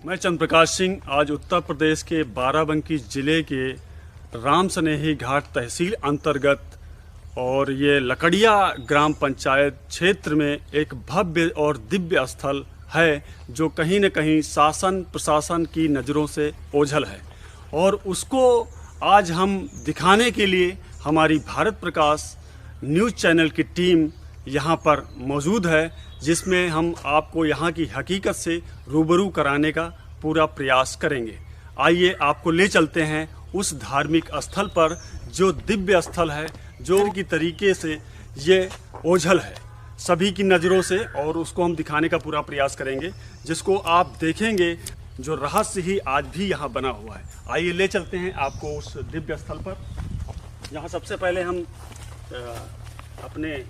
मैं चंद्र प्रकाश सिंह आज उत्तर प्रदेश के बाराबंकी जिले के राम सनेही घाट तहसील अंतर्गत और ये लकड़िया ग्राम पंचायत क्षेत्र में एक भव्य और दिव्य स्थल है जो कहीं न कहीं शासन प्रशासन की नज़रों से ओझल है और उसको आज हम दिखाने के लिए हमारी भारत प्रकाश न्यूज़ चैनल की टीम यहाँ पर मौजूद है, जिसमें हम आपको यहाँ की हकीकत से रूबरू कराने का पूरा प्रयास करेंगे। आइए आपको ले चलते हैं उस धार्मिक स्थल पर जो दिव्य स्थल है, जो की तरीके से ये ओझल है सभी की नज़रों से, और उसको हम दिखाने का पूरा प्रयास करेंगे, जिसको आप देखेंगे जो रहस्य ही आज भी यहाँ बना हुआ है। आइए ले चलते हैं आपको उस दिव्य स्थल पर। यहाँ सबसे पहले हम अपने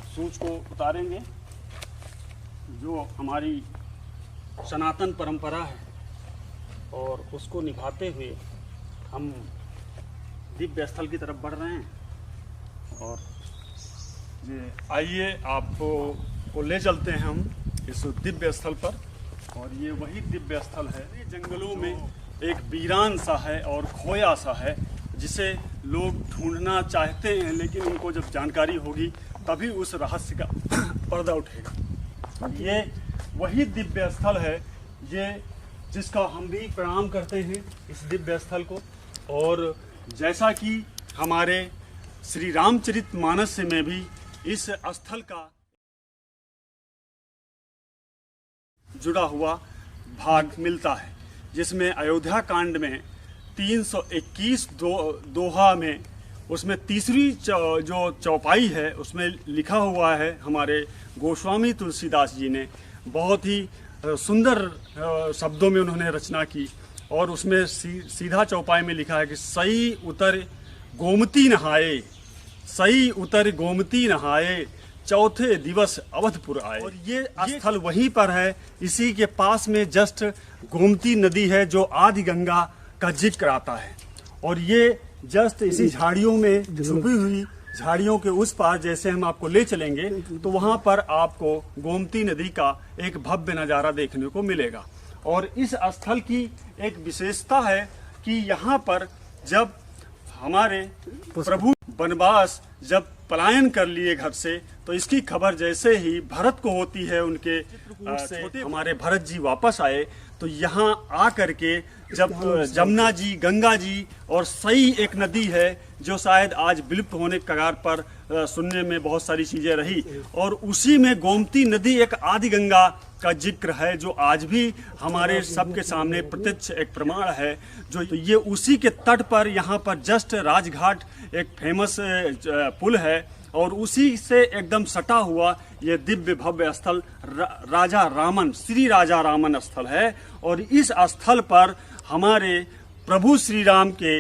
सूच को उतारेंगे जो हमारी सनातन परंपरा है, और उसको निभाते हुए हम दिव्य स्थल की तरफ बढ़ रहे हैं। और ये आइए आपको ले चलते हैं हम इस दिव्य स्थल पर, और ये वही दिव्य स्थल है। ये जंगलों में एक वीरान सा है और खोया सा है, जिसे लोग ढूंढना चाहते हैं, लेकिन उनको जब जानकारी होगी तभी उस रहस्य का पर्दा उठेगा। ये वही दिव्य स्थल है ये जिसका हम भी प्रणाम करते हैं इस दिव्य स्थल को। और जैसा कि हमारे श्री रामचरितमानस में भी इस स्थल का जुड़ा हुआ भाग मिलता है, जिसमें अयोध्या कांड में 321 दोहा में उसमें तीसरी जो चौपाई है उसमें लिखा हुआ है, हमारे गोस्वामी तुलसीदास जी ने बहुत ही सुंदर शब्दों में उन्होंने रचना की, और उसमें सीधा चौपाई में लिखा है कि सई उतर गोमती नहाए, सई उतर गोमती नहाए, चौथे दिवस अवधपुर आए। और ये स्थल वहीं पर है, इसी के पास में जस्ट गोमती नदी है जो आदि गंगा का जिक्र आता है। और ये जस्ट इसी झाड़ियों में छुपी हुई झाड़ियों के उस पार जैसे हम आपको ले चलेंगे तो वहां पर आपको गोमती नदी का एक भव्य नज़ारा देखने को मिलेगा। और इस स्थल की एक विशेषता है कि यहाँ पर जब हमारे प्रभु वनवास जब पलायन कर लिए घर से, तो इसकी खबर जैसे ही भरत को होती है, उनके हमारे भरत जी वापस आए, तो यहाँ आ करके जब जमुना जी, गंगा जी और सई एक नदी है जो शायद आज विलुप्त होने के कगार पर सुनने में बहुत सारी चीज़ें रही, और उसी में गोमती नदी एक आदि गंगा का जिक्र है जो आज भी हमारे सबके सामने प्रत्यक्ष एक प्रमाण है। जो तो ये उसी के तट पर यहाँ पर जस्ट राजघाट एक फेमस पुल है, और उसी से एकदम सटा हुआ ये दिव्य भव्य स्थल राजा रामन, श्री राजा रामन स्थल है। और इस स्थल पर हमारे प्रभु श्री राम के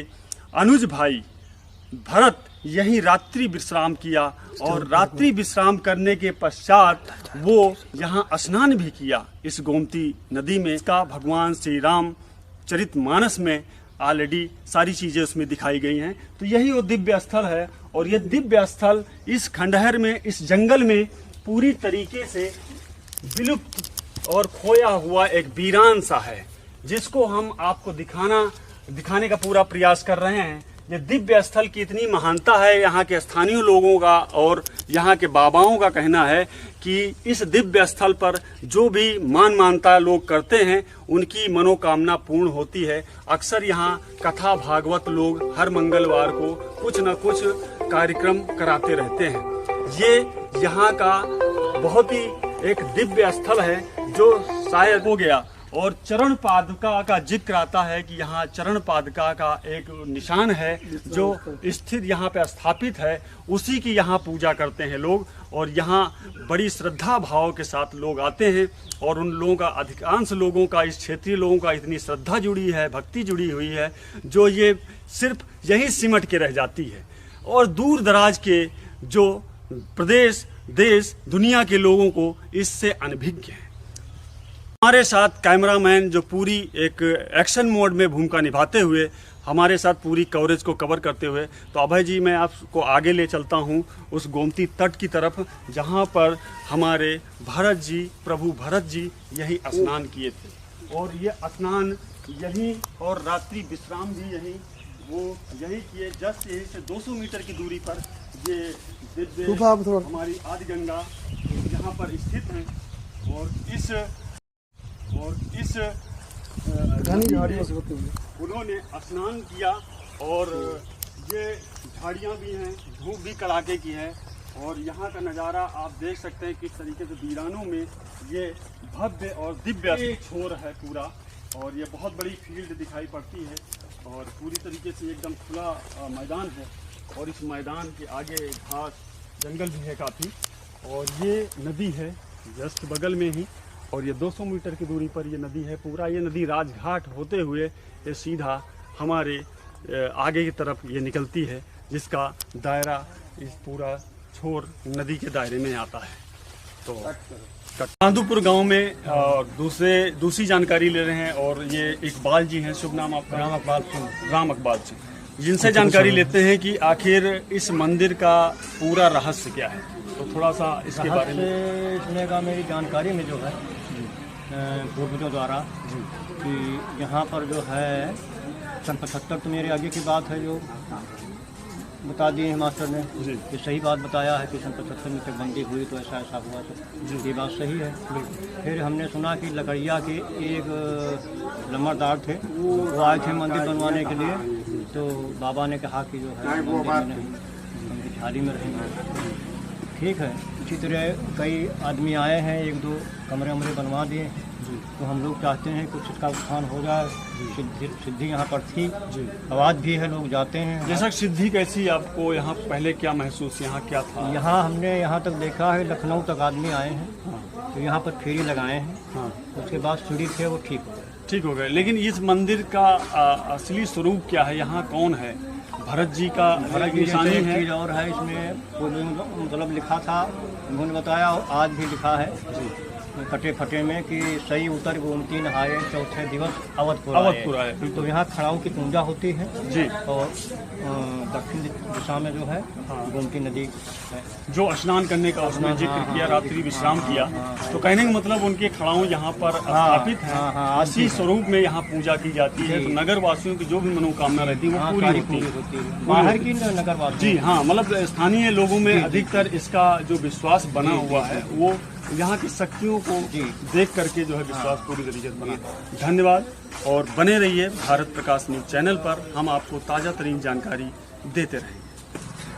अनुज भाई भरत यही रात्रि विश्राम किया, और रात्रि विश्राम करने के पश्चात वो यहाँ स्नान भी किया इस गोमती नदी में। इसका भगवान श्री राम चरितमानस में ऑलरेडी सारी चीज़ें उसमें दिखाई गई हैं। तो यही वो दिव्य स्थल है, और ये दिव्य स्थल इस खंडहर में, इस जंगल में पूरी तरीके से विलुप्त और खोया हुआ एक वीरान सा है, जिसको हम आपको दिखाने का पूरा प्रयास कर रहे हैं। ये दिव्य स्थल की इतनी महानता है, यहाँ के स्थानीय लोगों का और यहाँ के बाबाओं का कहना है कि इस दिव्य स्थल पर जो भी मानता लोग करते हैं उनकी मनोकामना पूर्ण होती है। अक्सर यहाँ कथा भागवत लोग हर मंगलवार को कुछ न कुछ कार्यक्रम कराते रहते हैं। ये यहाँ का बहुत ही एक दिव्य स्थल है जो शायद हो गया, और चरण पादुका का जिक्र आता है कि यहाँ चरण पादुका का एक निशान है जो स्थित यहाँ पे स्थापित है, उसी की यहाँ पूजा करते हैं लोग, और यहाँ बड़ी श्रद्धा भाव के साथ लोग आते हैं। और उन लोगों का, अधिकांश लोगों का, इस क्षेत्रीय लोगों का इतनी श्रद्धा जुड़ी है, भक्ति जुड़ी हुई है, जो ये सिर्फ यही सिमट के रह जाती है। और दूर दराज के जो प्रदेश, देश, दुनिया के लोगों को इससे अनभिज्ञ है। हमारे साथ कैमरामैन जो पूरी एक एक्शन मोड में भूमिका निभाते हुए हमारे साथ पूरी कवरेज को कवर करते हुए। तो अभय जी, मैं आपको आगे ले चलता हूँ उस गोमती तट की तरफ, जहाँ पर हमारे भरत जी, प्रभु भरत जी यही स्नान किए थे, और ये स्नान यहीं और रात्रि विश्राम भी यहीं वो यही किए। जस्ट यहीं से 200 मीटर की दूरी पर ये दिव्य हमारी आदि गंगा यहाँ पर स्थित है। और इस उन्होंने स्नान किया, और ये झाड़ियाँ भी हैं, धूप भी कड़ाके की है, और यहाँ का नज़ारा आप देख सकते हैं किस तरीके से वीरानों में ये भव्य और दिव्य छोर है पूरा। और ये बहुत बड़ी फील्ड दिखाई पड़ती है, और पूरी तरीके से एकदम खुला मैदान है, और इस मैदान के आगे घास जंगल भी है काफ़ी, और ये नदी है जस्ट बगल में ही, और ये 200 मीटर की दूरी पर ये नदी है। पूरा ये नदी राजघाट होते हुए ये सीधा हमारे आगे की तरफ ये निकलती है, जिसका दायरा इस पूरा छोर नदी के दायरे में आता है। तो चांदूपुर गांव में दूसरी जानकारी ले रहे हैं, और ये इकबाल जी हैं, शुभ नाम आपका? राम इकबाल सिंह, जिनसे जानकारी लेते हैं कि आखिर इस मंदिर का पूरा रहस्य क्या है। तो थोड़ा सा इसके बारे में सुने का मेरी जानकारी में जो है पूर्वजों द्वारा कि यहाँ पर जो है सन 75 तो मेरे आगे की बात है जो बता दिए हैं मास्टर ने, ये सही बात बताया है कि सन 75 में तक बंदी हुई तो ऐसा ऐसा हुआ, तो ये बात सही है। फिर हमने सुना कि लकड़िया के एक लम्बरदार थे, वो आए थे मंदिर बनवाने के लिए, तो बाबा ने कहा कि जो है मंदिर में नहीं, उनकी झाड़ी में रहेंगे। ठीक है, इसी तरह कई आदमी आए हैं, 1-2 कमरे वमरे बनवा दिए, तो हम लोग चाहते हैं कुछ इसका उत्थान हो जाए। सिद्धि यहाँ पर थी, आवाज़ भी है, लोग जाते हैं। जैसा सिद्धि कैसी आपको यहाँ पहले क्या महसूस, यहाँ क्या था? यहाँ हमने यहाँ तक देखा है, लखनऊ तक आदमी आए हैं, तो यहाँ पर फेरी लगाए हैं, उसके बाद सीढ़ी थे वो ठीक हो गए। लेकिन इस मंदिर का असली स्वरूप क्या है? यहाँ कौन है? भरत जी का निशानी है? चीज़ और है इसमें, मतलब लिखा था, उन्होंने बताया, और आज भी लिखा है कटे फटे में कि सही उतर गोमती नहाए, चौथे दिवस अवधपुर आए। तो यहाँ खड़ाओं की पूजा होती है जी, और दक्षिण दिशा में जो है गोमती नदी है। जो स्नान करने का उसमें जिक्र किया, रात्रि विश्राम किया, तो कहने का मतलब उनके खड़ाऊ यहाँ पर स्थापित है, इसी स्वरूप में यहाँ पूजा की जाती है। तो नगर वासियों की जो भी मनोकामना रहती है वो पूरी होती है। बाहर की नगर वासी जी हाँ, मतलब स्थानीय लोगों में अधिकतर इसका जो विश्वास बना हुआ है, वो यहाँ की शक्तियों को देख करके जो है विश्वास पूरी तरीके से बना। धन्यवाद, और बने रहिए भारत प्रकाश न्यूज चैनल पर, हम आपको ताज़ा तरीन जानकारी देते रहेंगे।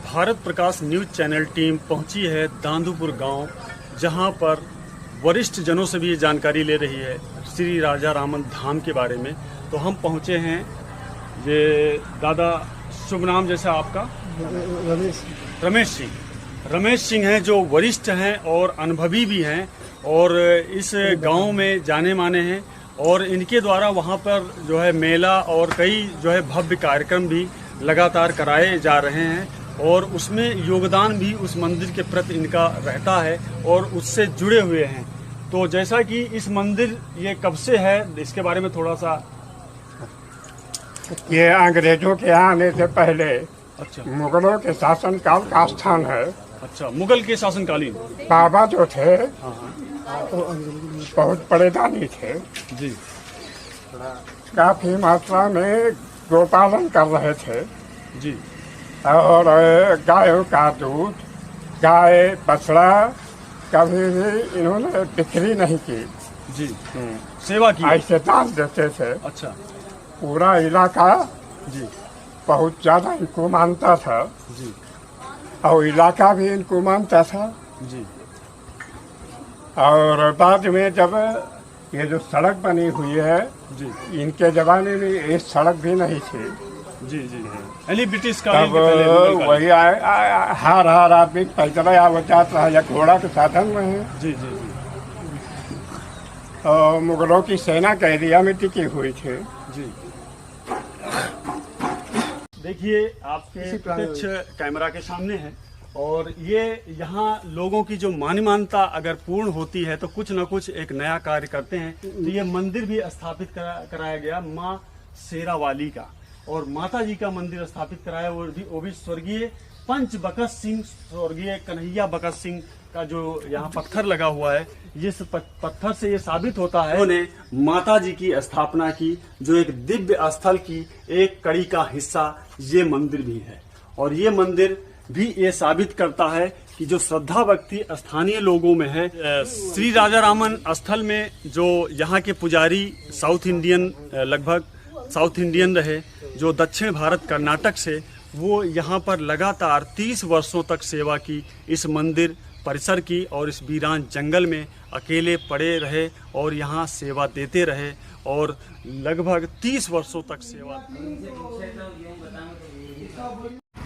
भारत प्रकाश न्यूज चैनल टीम पहुंची है दांदूपुर गांव, जहां पर वरिष्ठ जनों से भी ये जानकारी ले रही है श्री राजा रामन धाम के बारे में। तो हम पहुंचे हैं, ये दादा शुभ नाम जैसा आपका? रमेश सिंह हैं, जो वरिष्ठ हैं और अनुभवी भी हैं, और इस गांव में जाने माने हैं, और इनके द्वारा वहां पर जो है मेला और कई जो है भव्य कार्यक्रम भी लगातार कराए जा रहे हैं, और उसमें योगदान भी उस मंदिर के प्रति इनका रहता है, और उससे जुड़े हुए हैं। तो जैसा कि इस मंदिर ये कब से है, इसके बारे में थोड़ा सा। ये अंग्रेजों के आने से पहले अच्छा, मुगलों के शासनकाल का स्थान है। अच्छा, मुगल के शासनकालीन बाबा जो थे बहुत बड़े दानी थे जी, काफी मात्रा में गोपालन कर रहे थे जी, और गायों का दूध, गाय बछड़ा कभी भी इन्होंने बिक्री नहीं की जी, सेवा की, ऐसे दान देते थे। अच्छा, पूरा इलाका जी बहुत ज्यादा इनको मानता था जी, और इलाका भी इनको मानता था जी। और बाद में जब ये जो सड़क बनी हुई है जी, इनके जमाने में ये सड़क भी नहीं थी जी जी, यानी ब्रिटिश का तब वही हर आदमी पैदल आवत जाता है या घोड़ा के साधन में है जी जी जी, और मुगलों की सेना के एरिया में टिकी हुई थी जी। देखिए आपके प्रत्यक्ष कैमरा के सामने है, और ये यहाँ लोगों की जो मान्यता अगर पूर्ण होती है तो कुछ न कुछ एक नया कार्य करते हैं। तो ये मंदिर भी स्थापित कराया गया माँ शेरावाली का, और माता जी का मंदिर स्थापित कराया, वो भी स्वर्गीय पंच बकस सिंह, स्वर्गीय कन्हैया बकस सिंह का जो यहाँ पत्थर लगा हुआ है, इस पत्थर से ये साबित होता है उन्होंने माता जी की स्थापना की, जो एक दिव्य स्थल की एक कड़ी का हिस्सा ये मंदिर भी है। और ये मंदिर भी ये साबित करता है कि जो श्रद्धा भक्ति स्थानीय लोगों में है। श्री राजा रामन स्थल में जो यहाँ के पुजारी साउथ इंडियन, लगभग साउथ इंडियन रहे, जो दक्षिण भारत कर्नाटक से, वो यहाँ पर लगातार 30 वर्षों तक सेवा की, इस मंदिर परिसर की, और इस वीरान जंगल में अकेले पड़े रहे और यहाँ सेवा देते रहे और लगभग 30 वर्षों तक सेवा।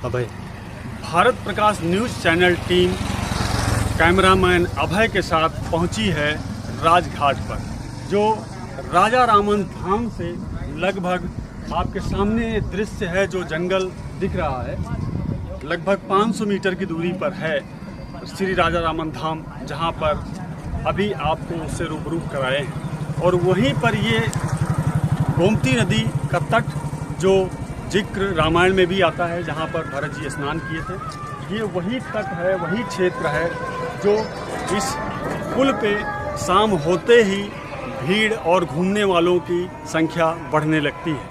अभय, भारत प्रकाश न्यूज़ चैनल टीम कैमरामैन अभय के साथ पहुंची है राजघाट पर, जो राजा रामन धाम से लगभग आपके सामने दृश्य है, जो जंगल दिख रहा है, लगभग 500 मीटर की दूरी पर है श्री राजा रामन धाम, जहां पर अभी आपको उससे रूबरू कराए हैं। और वहीं पर ये गोमती नदी का तट, जो जिक्र रामायण में भी आता है, जहां पर भरत जी स्नान किए थे, ये वही तट है, वही क्षेत्र है जो इस पुल पे शाम होते ही भीड़ और घूमने वालों की संख्या बढ़ने लगती है।